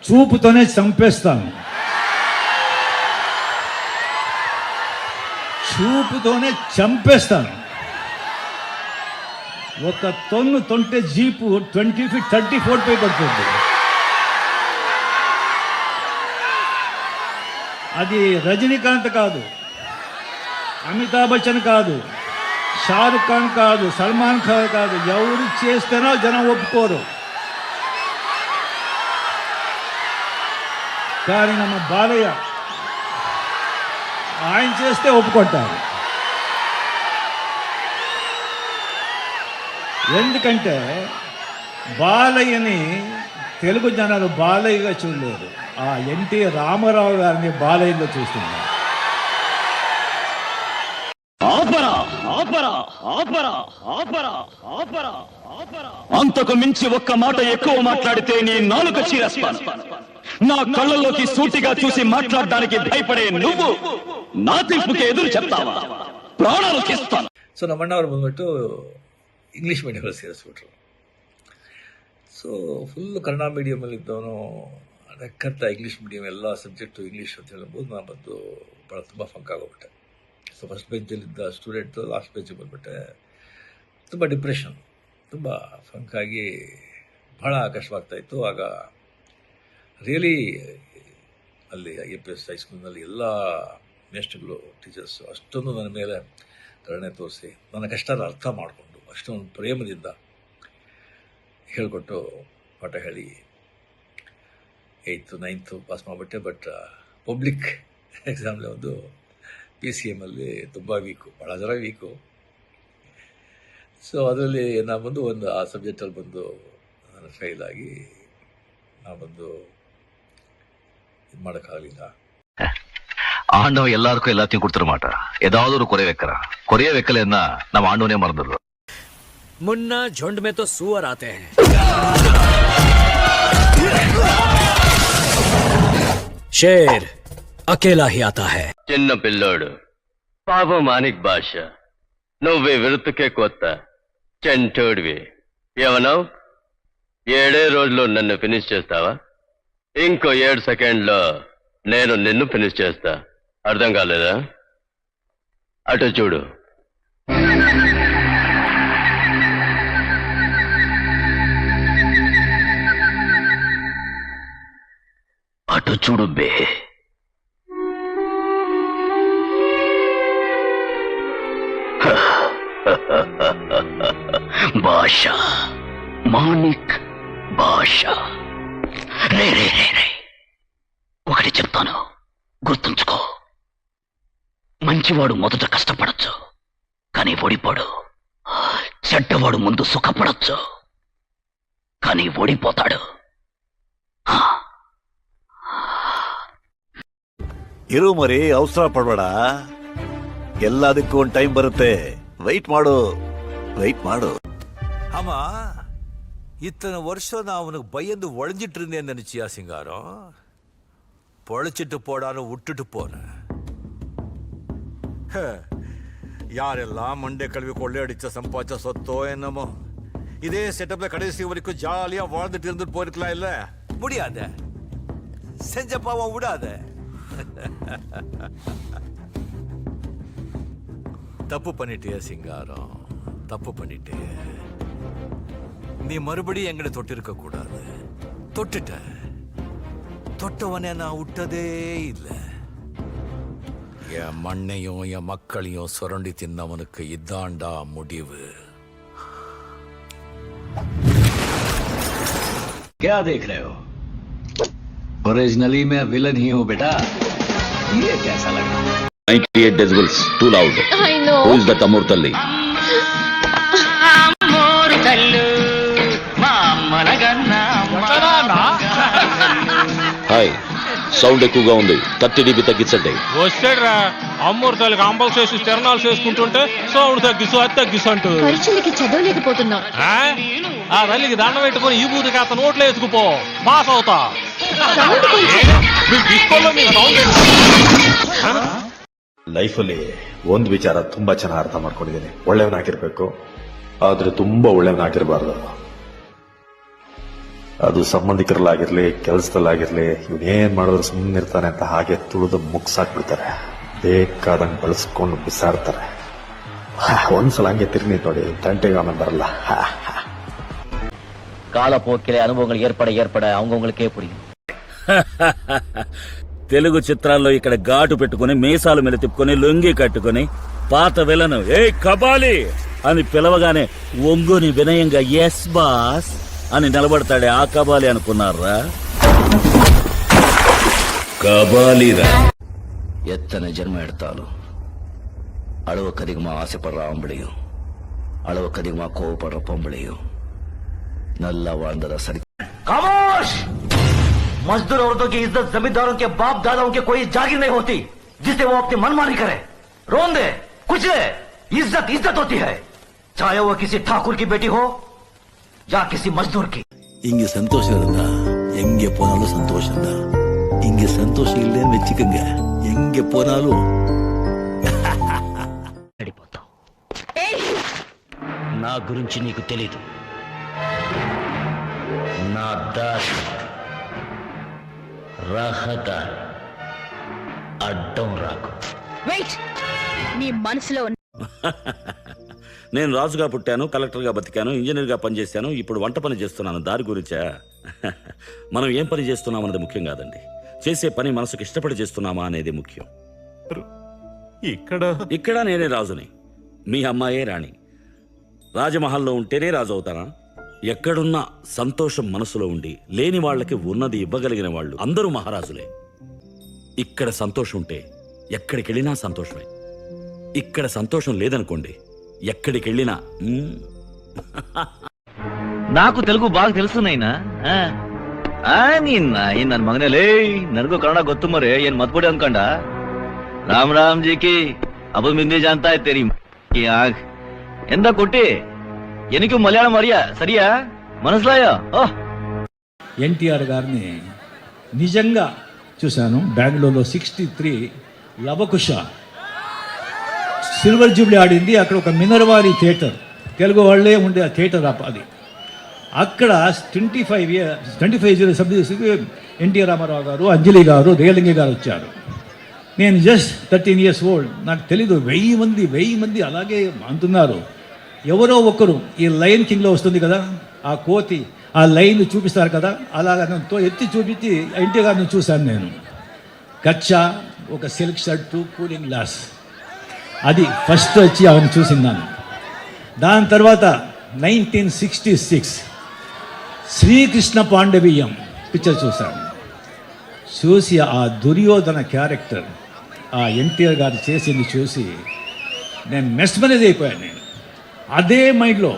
చూపుతోనే చంపేస్తాను, చూపుతోనే చంపేస్తాను. ఒక తొన్ను తొంటే జీపు 20 feet 30 feet పై పడుతుంది. అది రజనీకాంత్ కాదు, అమితాబ్ బచ్చన్ కాదు, షారుఖ్ ఖాన్ కాదు, సల్మాన్ ఖాన్ కాదు. ఎవరు చేస్తేనో జనం ఒప్పుకోరు. కానీ ನಮ್ಮ బాలయ్య ఆయన చేస్తే ఒప్పుకుంటారు. ఎందుకంటే బాలయ్యని తెలుగు జనాలు బాలయ్యగా చూడలేదు, ఆ ఎన్టీ రామారావు గారిని బాలయ్యగా చూస్తున్నారు. అంతకు మించి ఒక్క మాట ఎక్కువ మాట్లాడితే నీ నాలుక చీరేస్తాను. నా కళ్ళలోకి సూటిగా చూసి మాట్లాడడానికి భయపడే నువ్వు నా తీర్పుకి ఎదురు చెప్తావా? ప్రాణాలు తీస్తాను. ಸೊ ನಮ್ಮ ಅಣ್ಣವ್ರು ಬಂದ್ಬಿಟ್ಟು ಇಂಗ್ಲೀಷ್ ಮೀಡಿಯಮಲ್ಲಿ ಸೇರಿಸ್ಬಿಟ್ರು. ಸೊ ಫುಲ್ಲು ಕನ್ನಡ ಮೀಡಿಯಮಲ್ಲಿದ್ದವನು ಅದಕ್ಕಂತ ಇಂಗ್ಲೀಷ್ ಮೀಡಿಯಮ್ ಎಲ್ಲ ಸಬ್ಜೆಕ್ಟು ಇಂಗ್ಲೀಷ್ ಅಂತ ಹೇಳ್ಬೋದು. ನಾನು ಬಂದು ಭಾಳ ತುಂಬ ಫಂಕ್ ಆಗೋಗ್ಬಿಟ್ಟೆ. ಸೊ ಫಸ್ಟ್ ಬೆಂಚಲ್ಲಿದ್ದ ಸ್ಟೂಡೆಂಟು ಲಾಸ್ಟ್ ಬೆಂಚಿಗೆ ಬಂದುಬಿಟ್ಟೆ. ತುಂಬ ಡಿಪ್ರೆಷನ್, ತುಂಬ ಫಂಕಾಗಿ ಭಾಳ ಕಷ್ಟವಾಗ್ತಾಯಿತ್ತು. ಆಗ ರಿಯಲಿ ಅಲ್ಲಿ IPS ಹೈಸ್ಕೂಲ್ನಲ್ಲಿ ಎಲ್ಲ ಮೇಸ್ಟ್ರುಗಳು ಟೀಚರ್ಸು ಅಷ್ಟೊಂದು ನನ್ನ ಮೇಲೆ ಕರುಣೆ ತೋರಿಸಿ ನನ್ನ ಕಷ್ಟ ಅರ್ಥ ಮಾಡಿಕೊಂಡು ಅಷ್ಟೊಂದು ಪ್ರೇಮದಿಂದ ಹೇಳಿಕೊಟ್ಟು ಪಾಠ ಹೇಳಿ 8th 9th ಪಾಸ್ ಮಾಡಿಬಿಟ್ಟೆ. ಬಟ್ ಪಬ್ಲಿಕ್ ಎಕ್ಸಾಮ್ಲಿ ಒಂದು PCMಲ್ಲಿ ತುಂಬ ವೀಕು, ಭಾಳ ಜನ ವೀಕು. ಸೊ ಅದರಲ್ಲಿ ನಾನು ಬಂದು ಒಂದು ಆ ಸಬ್ಜೆಕ್ಟಲ್ಲಿ ಬಂದು ನಾನು ಫೇಲಾಗಿ ನಾನು ಬಂದು இது ಮಾಡೋಕ್ಕಾಗಲಿಲ್ಲ. ஆண்டவன் எல்லாருக்கும் எல்லாத்தையும் கொடுத்துட மாட்டான். ஏதாவது ஒரு குறை வைக்கிறான். குறைய வைக்கலன்னா நம்ம ஆண்டவனே மறந்துடுறோம். मुन्ना झुंड में तो सुअर आते हैं, शेर अकेला ही आता है. చిన్న పిల్లోడు పాపం మానిక్ భాష, నువ్వే విరుతుకే కొత్త చెంటోడివి. ఏమన్నావు? 7 రోజుల్లో నన్ను ఫినిష్ చేస్తావా? ఇంకో 7 సెకండ్లో నేను నిన్ను ఫినిష్ చేస్తా. అర్థం కాలేదా? అటు చూడు. అటు చూడు బే. భాష, మానిక్ భాష. రే రే రే రే, ఒకటి చెప్తాను, గుర్తుంచుకో. మంచివాడు మొదట కష్టపడచ్చు, కానీ ఓడిపోడు. చెడ్డవాడు ముందు సుఖపడచ్చు, కానీ ఓడిపోతాడు. ಇರು ಮರಿ, ಅವಸರ ಪಡಬೇಡ. ಎಲ್ಲದಕ್ಕೂ ಒಂದು ಟೈಮ್ ಬರುತ್ತೆ. ವೆಯ್ಟ್ ಮಾಡು, ವೆಯ್ಟ್ ಮಾಡು. ஆமா, இத்தனை வருஷம் நான் அவனுக்கு பயந்து ஒழிஞ்சிட்டு இருந்தேன் நினைச்சியா சிங்காரம்? பொழைச்சிட்டு போடான்னு விட்டுட்டு போனேன். யாரெல்லாம் மண்டே கல்வி கொள்ளையடிச்ச சம்பாதிச்ச சொத்தோ என்னமோ, இதே செட்டப்ல கடைசி வரைக்கும் ஜாலியா வாழ்ந்துட்டு இருந்துட்டு போயிருக்கலாம். இல்ல முடியாத, செஞ்ச பாவம் விடாத. தப்பு பண்ணிட்டிய சிங்காரம், தப்பு பண்ணிட்டே. நீ மறுபடியும் எங்கட தொட்டிருக்க கூடாது. தொட்டுட்ட, தொட்டவனே நான் விட்டதே இல்லை. என் மண்ணையும் என் மக்களையும் சுரண்டி தின்னவனுக்கு இதாண்டா முடிவு. क्या देख रहे हो? ओरिजिनली मैं विलन ही हूँ बेटा. ये कैसा लगा? 98 decibels, too loud. I know. Who is that Amur Talli? Hi, sound ఎక్కువగా ఉంది. 30 dB తగ్గించండి. వచ్చాడురా అమ్మూరు తల్లి అంబల్ చేసి తిరణాలు చేసుకుంటుంటే సౌండ్ తగ్గిసు, అది తగ్గిసు అంటూ. పరీక్షలకి చదవలేకపోతున్నాం. ఆ తల్లికి దండం పెట్టుకుని ఈ బూతికి అతను నోట్లో వేసుకుపో, పాస్ అవుతా. ಲೈಫಲ್ಲಿ ಒಂದು ವಿಚಾರ ತುಂಬಾ ಚೆನ್ನಾಗಿ ಅರ್ಥ ಮಾಡ್ಕೊಂಡಿದ್ದೀನಿ. ಒಳ್ಳೆಯವನಾಗಿರ್ಬೇಕು, ಆದ್ರೆ ತುಂಬಾ ಒಳ್ಳೆಯವನಾಗಿರಬಾರ್ದು. ಅದು ಸಂಬಂಧಿಕರಲ್ಲಾಗಿರ್ಲಿ ಕೆಲಸದಲ್ಲಾಗಿರ್ಲಿ ಇವನೇನ್ ಮಾಡಿದ್ರು ಸುಮ್ಮನೆ ಇರ್ತಾನೆ ಅಂತ ಹಾಗೆ ತುಳಿದು ಮುಗ್ಸಾಕ್ಬಿಡ್ತಾರೆ, ಬೇಕಾದಂಗೆ ಬಳಸ್ಕೊಂಡು ಬಿಸಾಡ್ತಾರೆ. ಒಂದ್ಸಲ ಹಂಗೆ ತಿರ್ಗಿ ನೋಡಿ, ಗಂಟೆಗೆ ಆಮೇಲೆ ಬರಲ್ಲ. కాలపోకిలే అనుభవங்கள் ఏర్పడ అవగొంగలకే పురియం. తెలుగు చిత్రాల్లో ఇక్కడ ఘాటు పెట్టుకుని మీసాలు మీద తిప్పుకొని లొంగి కట్టుకుని పాత విలను ఏ కబాలి అని పిలవగానే ఒంగుని వినయంగా ఎస్ బాస్ అని నిలబడతాడే ఆ కబాలి అనుకున్నారా? కబాలిరా. எத்தனை ஜென்மம் எடுத்தாலும் அளவுக்கு அதிகமா ஆசைப்படுற ஆம்பளையும் அளவுக்கு அதிகமா கோவப்படுற பொம்பளையும் நல்லா வாழ்ந்ததா சரி. खामोश! मजदूर औरतों की इज्जत जमींदारों के बाप दादाओं के कोई जागीर नहीं होती जिसे वो अपनी मनमानी करे, रोन दे, कुचले. इज्जत इज्जत होती है, चाहे वो किसी ठाकुर की बेटी हो या किसी मजदूर की. இங்க சந்தோஷம் இருந்தா எங்க போனாலும் சந்தோஷம் தான். இங்க சந்தோஷம் இல்லைன்னு வச்சுக்கோங்க, எங்க போனாலும் పడిపోతావు. నా గురించి నీకు తెలీదు. నా దారి రహదారి అడ్డం రాకు. వెయిట్, నీ మనసులో ఉన్న నేను రాజుగా పుట్టాను, కలెక్టర్గా బతికాను, ఇంజనీర్గా పనిచేశాను, ఇప్పుడు వంట పని చేస్తున్నాను. దారి గురించా? మనం ఏం పని చేస్తున్నాం అన్నది ముఖ్యం కాదండి, చేసే పని మనసుకు ఇష్టపడి చేస్తున్నామా అనేది ముఖ్యం. ఇక్కడ నేనే రాజుని, మీ అమ్మాయే రాణి. రాజమహల్లో ఉంటేనే రాజు అవుతానా? ఎక్కడున్నా సంతోషం మనసులో ఉండి లేని వాళ్ళకి ఉన్నది ఇవ్వగలిగిన వాళ్ళు అందరూ మహారాజులే. ఇక్కడ సంతోషం ఉంటే ఎక్కడికెళ్ళినా సంతోషమే. ఇక్కడ సంతోషం లేదనుకోండి, ఎక్కడికెళ్ళినా నాకు తెలుగు బాగా తెలుసు ನೈನಾ. ನನ್ನ ಮಗನೇಲೇ ನನಗೂ ಕನ್ನಡ ಗೊತ್ತು ಮರೆ, ಏನ್ ಮತ್ಬಿಡಿ ಅನ್ಕೊಂಡ. ರಾಮ್ ರಾಮ್ ಜೀಕಿ ಅಬ್ಬ ಮಿಂದಿ ಜಾನ್ತಾ ಇತ್ತೇರಿ ಆಗ್ ಎಂದ ಕೊಟ್ಟಿ ఎనికి మలయాళం మరియా సరియా మనసులాయో. ఎన్టీఆర్ గారిని నిజంగా చూశాను బెంగళూరులో. 63 లవకుశ సిల్వర్ జూబ్లీ ఆడింది. అక్కడ ఒక మినర్వారి థియేటర్, తెలుగు వాళ్ళే ఉండే ఆ థియేటర్ అది. అక్కడ 25 years ఎన్టీ రామారావు గారు, అంజలి గారు, రేలంగి గారు వచ్చారు. నేను జస్ట్ 13 years old. నాకు తెలీదు, 1000 మంది అలాగే అంటున్నారు. ఎవరో ఒకరు ఈ లైన్ కింగ్లో వస్తుంది కదా, ఆ కోతి ఆ లైన్ చూపిస్తారు కదా, అలాగా ఎత్తి చూపించి ఎన్టీ గారిని చూశాను నేను. కచ్చా, ఒక సిల్క్ షర్టు, కూలింగ్ గ్లాస్, అది ఫస్ట్ వచ్చి ఆమెను చూసిందాను. దాని తర్వాత 1966 శ్రీకృష్ణ పాండవీయం పిక్చర్ చూశాను. చూసి ఆ దుర్యోధన క్యారెక్టర్ ఆ ఎన్టీఆర్ గారు చేసింది చూసి నేను మెస్మరైజ్ అయిపోయాను. నేను అదే మైండ్లో